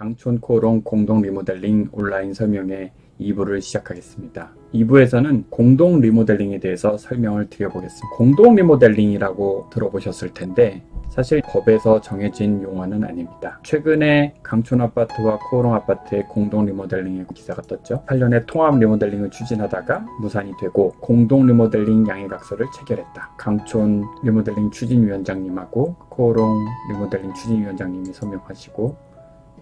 강촌 코롱 공동 리모델링 온라인 설명회 2부를 시작하겠습니다. 2부에서는 공동 리모델링에 대해서 설명을 드려보겠습니다. 공동 리모델링이라고 들어보셨을 텐데 사실 법에서 정해진 용어는 아닙니다. 최근에 강촌 아파트와 코롱 아파트의 공동 리모델링의 기사가 떴죠. 8년에 통합 리모델링을 추진하다가 무산이 되고 공동 리모델링 양해각서를 체결했다. 강촌 리모델링 추진위원장님하고 코롱 리모델링 추진위원장님이 서명하시고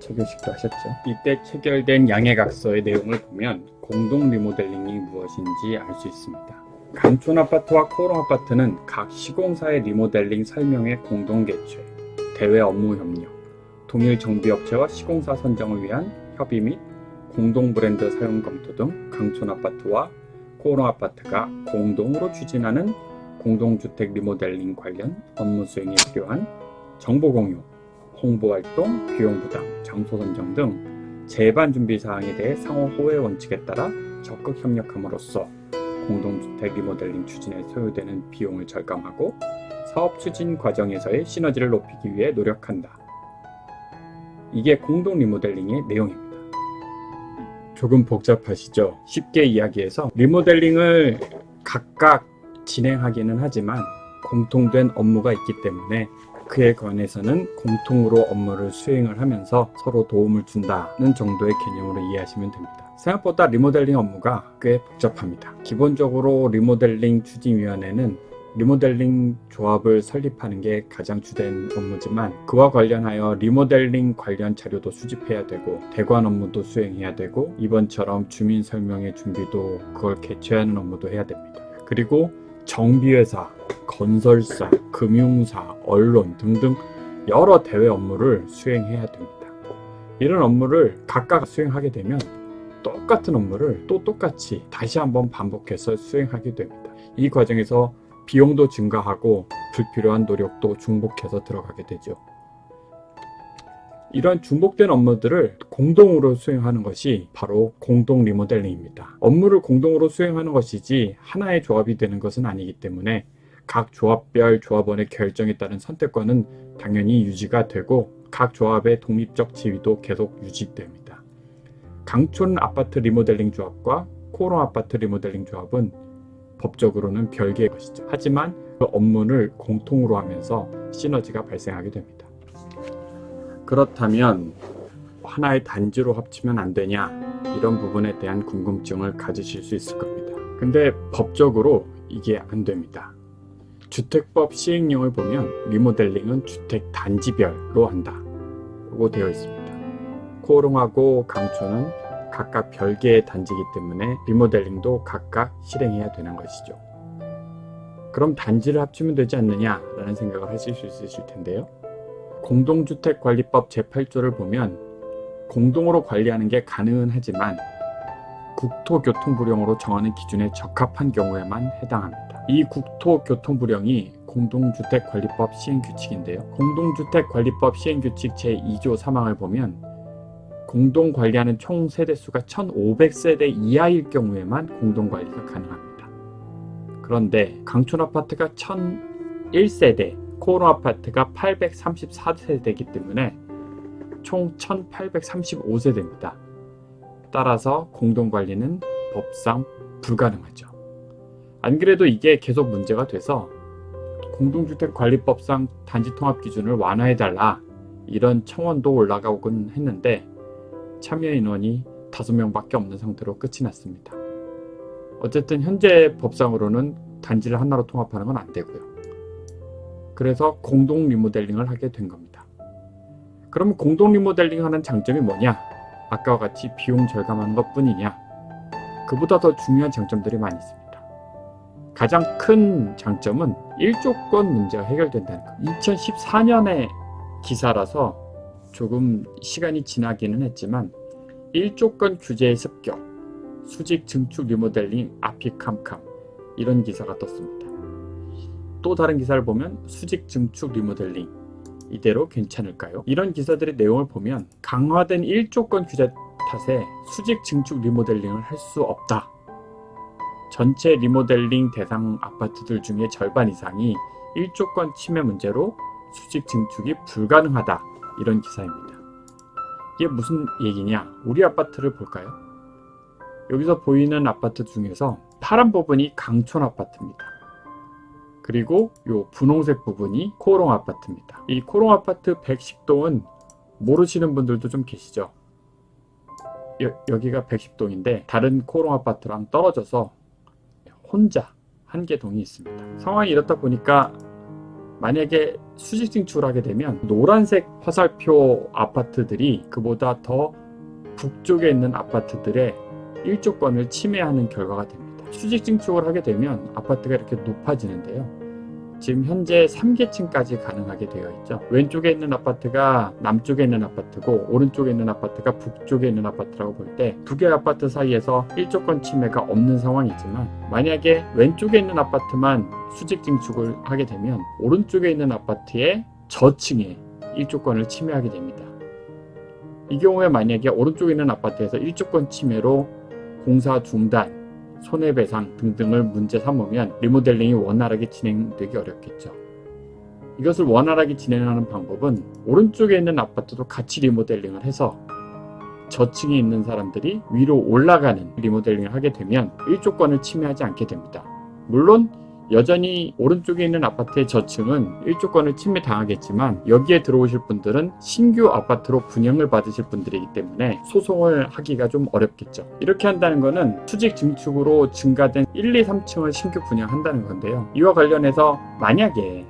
체결식도 하셨죠. 이때 체결된 양해각서의 내용을 보면 공동 리모델링이 무엇인지 알 수 있습니다. 강촌 아파트와 코롱 아파트는 각 시공사의 리모델링 설명회 공동 개최, 대외 업무 협력, 동일 정비업체와 시공사 선정을 위한 협의 및 공동 브랜드 사용 검토 등 강촌 아파트와 코롱 아파트가 공동으로 추진하는 공동주택 리모델링 관련 업무 수행에 필요한 정보 공유, 홍보활동, 비용 부담, 장소 선정 등 제반 준비 사항에 대해 상호 호혜 원칙에 따라 적극 협력함으로써 공동주택 리모델링 추진에 소요되는 비용을 절감하고 사업 추진 과정에서의 시너지를 높이기 위해 노력한다. 이게 공동 리모델링의 내용입니다. 조금 복잡하시죠? 쉽게 이야기해서 리모델링을 각각 진행하기는 하지만 공통된 업무가 있기 때문에 그에 관해서는 공통으로 업무를 수행을 하면서 서로 도움을 준다는 정도의 개념으로 이해하시면 됩니다. 생각보다 리모델링 업무가 꽤 복잡합니다. 기본적으로 리모델링 추진위원회는 리모델링 조합을 설립하는 게 가장 주된 업무지만 그와 관련하여 리모델링 관련 자료도 수집해야 되고 대관 업무도 수행해야 되고 이번처럼 주민 설명회 준비도 그걸 개최하는 업무도 해야 됩니다. 그리고 정비회사, 건설사, 금융사, 언론 등등 여러 대외 업무를 수행해야 됩니다. 이런 업무를 각각 수행하게 되면 똑같은 업무를 또 똑같이 다시 한번 반복해서 수행하게 됩니다. 이 과정에서 비용도 증가하고 불필요한 노력도 중복해서 들어가게 되죠. 이런 중복된 업무들을 공동으로 수행하는 것이 바로 공동 리모델링입니다. 업무를 공동으로 수행하는 것이지 하나의 조합이 되는 것은 아니기 때문에 각 조합별 조합원의 결정에 따른 선택권은 당연히 유지가 되고 각 조합의 독립적 지위도 계속 유지됩니다. 강촌 아파트 리모델링 조합과 코롱 아파트 리모델링 조합은 법적으로는 별개의 것이죠. 하지만 그 업무를 공통으로 하면서 시너지가 발생하게 됩니다. 그렇다면 하나의 단지로 합치면 안 되냐? 이런 부분에 대한 궁금증을 가지실 수 있을 겁니다. 근데 법적으로 이게 안 됩니다. 주택법 시행령을 보면 리모델링은 주택 단지별로 한다고 되어 있습니다. 코롱하고 강촌은 각각 별개의 단지이기 때문에 리모델링도 각각 실행해야 되는 것이죠. 그럼 단지를 합치면 되지 않느냐라는 생각을 하실 수 있으실 텐데요. 공동주택관리법 제8조를 보면 공동으로 관리하는 게 가능은 하지만 국토교통부령으로 정하는 기준에 적합한 경우에만 해당합니다. 이 국토교통부령이 공동주택관리법 시행규칙인데요. 공동주택관리법 시행규칙 제2조 3항을 보면 공동관리하는 총 세대수가 1500세대 이하일 경우에만 공동관리가 가능합니다. 그런데 강촌 아파트가 1001세대, 코롱 아파트가 834세대이기 때문에 총 1835세대입니다. 따라서 공동관리는 법상 불가능하죠. 안 그래도 이게 계속 문제가 돼서 공동주택관리법상 단지통합 기준을 완화해달라 이런 청원도 올라가곤 했는데 참여 인원이 5명밖에 없는 상태로 끝이 났습니다. 어쨌든 현재 법상으로는 단지를 하나로 통합하는 건 안 되고요. 그래서 공동 리모델링을 하게 된 겁니다. 그럼 공동 리모델링 하는 장점이 뭐냐? 아까와 같이 비용 절감하는 것 뿐이냐? 그보다 더 중요한 장점들이 많이 있습니다. 가장 큰 장점은 1조권 문제가 해결된다는 것. 2014년의 기사라서 조금 시간이 지나기는 했지만 1조권 규제의 습격, 수직 증축 리모델링 아피캄캄 이런 기사가 떴습니다. 또 다른 기사를 보면 수직 증축 리모델링 이대로 괜찮을까요? 이런 기사들의 내용을 보면 강화된 1조권 규제 탓에 수직 증축 리모델링을 할 수 없다. 전체 리모델링 대상 아파트들 중에 절반 이상이 1조권 침해 문제로 수직 증축이 불가능하다. 이런 기사입니다. 이게 무슨 얘기냐? 우리 아파트를 볼까요? 여기서 보이는 아파트 중에서 파란 부분이 강촌 아파트입니다. 그리고 이 분홍색 부분이 코롱 아파트입니다. 이 코롱 아파트 110동은 모르시는 분들도 좀 계시죠? 여기가 110동인데 다른 코롱 아파트랑 떨어져서 혼자 한 개 동이 있습니다. 상황이 이렇다 보니까 만약에 수직 증축을 하게 되면 노란색 화살표 아파트들이 그보다 더 북쪽에 있는 아파트들의 일조권을 침해하는 결과가 됩니다. 수직 증축을 하게 되면 아파트가 이렇게 높아지는데요. 지금 현재 3계층까지 가능하게 되어 있죠. 왼쪽에 있는 아파트가 남쪽에 있는 아파트고 오른쪽에 있는 아파트가 북쪽에 있는 아파트라고 볼 때 두 개의 아파트 사이에서 일조권 침해가 없는 상황이지만 만약에 왼쪽에 있는 아파트만 수직 증축을 하게 되면 오른쪽에 있는 아파트의 저층에 일조권을 침해하게 됩니다. 이 경우에 만약에 오른쪽에 있는 아파트에서 일조권 침해로 공사 중단, 손해배상 등등을 문제 삼으면 리모델링이 원활하게 진행되기 어렵겠죠. 이것을 원활하게 진행하는 방법은 오른쪽에 있는 아파트도 같이 리모델링을 해서 저층에 있는 사람들이 위로 올라가는 리모델링을 하게 되면 일조권을 침해하지 않게 됩니다. 물론 여전히 오른쪽에 있는 아파트의 저층은 일조권을 침해당하겠지만 여기에 들어오실 분들은 신규 아파트로 분양을 받으실 분들이기 때문에 소송을 하기가 좀 어렵겠죠. 이렇게 한다는 것은 수직 증축으로 증가된 1, 2, 3층을 신규 분양한다는 건데요. 이와 관련해서 만약에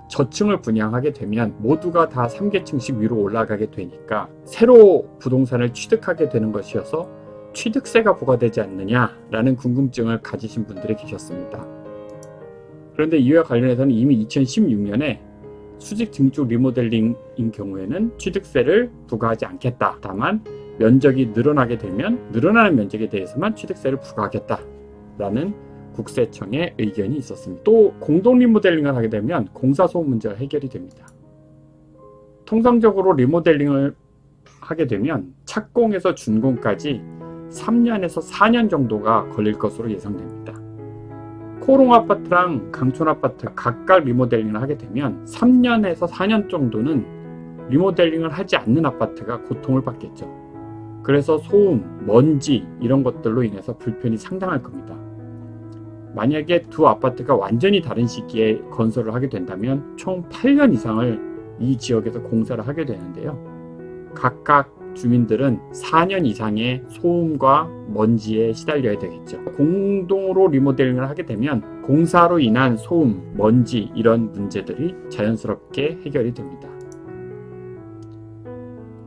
저층을 분양하게 되면 모두가 다 3계층씩 위로 올라가게 되니까 새로 부동산을 취득하게 되는 것이어서 취득세가 부과되지 않느냐라는 궁금증을 가지신 분들이 계셨습니다. 그런데 이와 관련해서는 이미 2016년에 수직 증축 리모델링인 경우에는 취득세를 부과하지 않겠다. 다만 면적이 늘어나게 되면 늘어나는 면적에 대해서만 취득세를 부과하겠다라는 국세청의 의견이 있었습니다. 또 공동 리모델링을 하게 되면 공사소음 문제가 해결이 됩니다. 통상적으로 리모델링을 하게 되면 착공에서 준공까지 3년에서 4년 정도가 걸릴 것으로 예상됩니다. 코롱 아파트랑 강촌 아파트 각각 리모델링을 하게 되면 3년에서 4년 정도는 리모델링을 하지 않는 아파트가 고통을 받겠죠. 그래서 소음, 먼지 이런 것들로 인해서 불편이 상당할 겁니다. 만약에 두 아파트가 완전히 다른 시기에 건설을 하게 된다면 총 8년 이상을 이 지역에서 공사를 하게 되는데요. 각각 주민들은 4년 이상의 소음과 먼지에 시달려야 되겠죠. 공동으로 리모델링을 하게 되면 공사로 인한 소음, 먼지 이런 문제들이 자연스럽게 해결이 됩니다.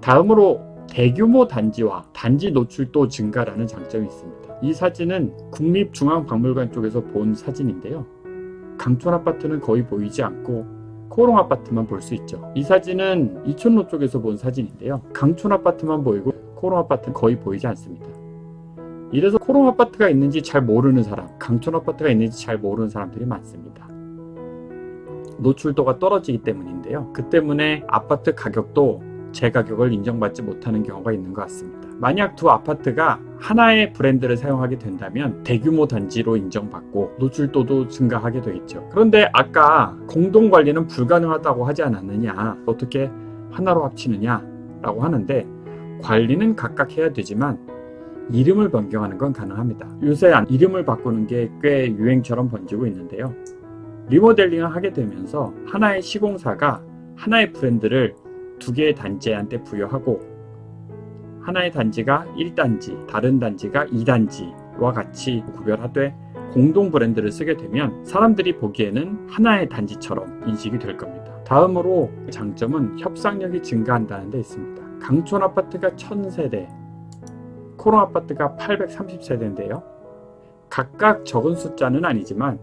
다음으로 대규모 단지와 단지 노출도 증가라는 장점이 있습니다. 이 사진은 국립중앙박물관 쪽에서 본 사진인데요. 강촌 아파트는 거의 보이지 않고 코롱 아파트만 볼 수 있죠. 이 사진은 이촌로 쪽에서 본 사진인데요. 강촌 아파트만 보이고 코롱 아파트는 거의 보이지 않습니다. 이래서 코롱 아파트가 있는지 잘 모르는 사람, 강촌 아파트가 있는지 잘 모르는 사람들이 많습니다. 노출도가 떨어지기 때문인데요. 그 때문에 아파트 가격도 제 가격을 인정받지 못하는 경우가 있는 것 같습니다. 만약 두 아파트가 하나의 브랜드를 사용하게 된다면 대규모 단지로 인정받고 노출도도 증가하게 되겠죠. 그런데 아까 공동관리는 불가능하다고 하지 않았느냐, 어떻게 하나로 합치느냐 라고 하는데 관리는 각각 해야 되지만 이름을 변경하는 건 가능합니다. 요새 이름을 바꾸는 게 꽤 유행처럼 번지고 있는데요. 리모델링을 하게 되면서 하나의 시공사가 하나의 브랜드를 두 개의 단지한테 부여하고 하나의 단지가 1단지, 다른 단지가 2단지와 같이 구별하되 공동 브랜드를 쓰게 되면 사람들이 보기에는 하나의 단지처럼 인식이 될 겁니다. 다음으로 장점은 협상력이 증가한다는 데 있습니다. 강촌 아파트가 1000세대, 코롱 아파트가 830세대인데요. 각각 적은 숫자는 아니지만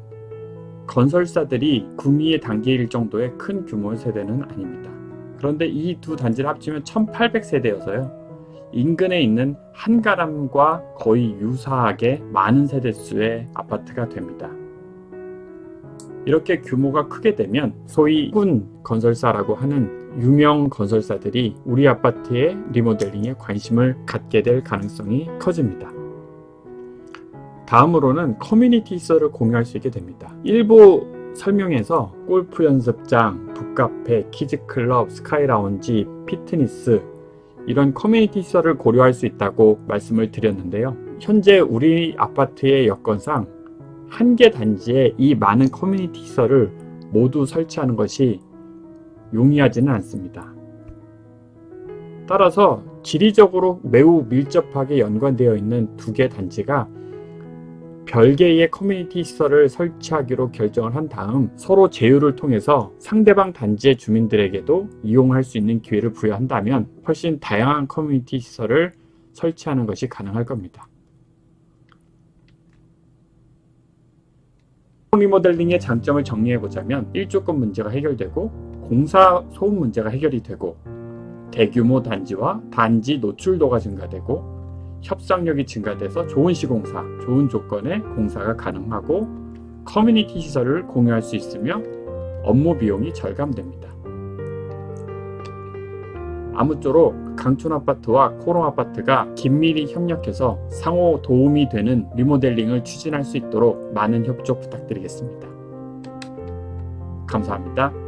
건설사들이 구미에 담길 정도의 큰 규모의 세대는 아닙니다. 그런데 이 두 단지를 합치면 1800세대여서요. 인근에 있는 한가람과 거의 유사하게 많은 세대수의 아파트가 됩니다. 이렇게 규모가 크게 되면 소위 군 건설사라고 하는 유명 건설사들이 우리 아파트의 리모델링에 관심을 갖게 될 가능성이 커집니다. 다음으로는 커뮤니티 시설을 공유할 수 있게 됩니다. 일부 설명에서 골프 연습장, 북카페, 키즈클럽, 스카이라운지, 피트니스 이런 커뮤니티 시설을 고려할 수 있다고 말씀을 드렸는데요. 현재 우리 아파트의 여건상 한 개 단지에 이 많은 커뮤니티 시설을 모두 설치하는 것이 용이하지는 않습니다. 따라서 지리적으로 매우 밀접하게 연관되어 있는 두 개 단지가 별개의 커뮤니티 시설을 설치하기로 결정을 한 다음 서로 제휴를 통해서 상대방 단지의 주민들에게도 이용할 수 있는 기회를 부여한다면 훨씬 다양한 커뮤니티 시설을 설치하는 것이 가능할 겁니다. 리모델링의 장점을 정리해보자면 일조권 문제가 해결되고 공사 소음 문제가 해결이 되고 대규모 단지와 단지 노출도가 증가되고 협상력이 증가돼서 좋은 시공사, 좋은 조건의 공사가 가능하고 커뮤니티 시설을 공유할 수 있으며 업무 비용이 절감됩니다. 아무쪼록 강촌아파트와 코롱아파트가 긴밀히 협력해서 상호 도움이 되는 리모델링을 추진할 수 있도록 많은 협조 부탁드리겠습니다. 감사합니다.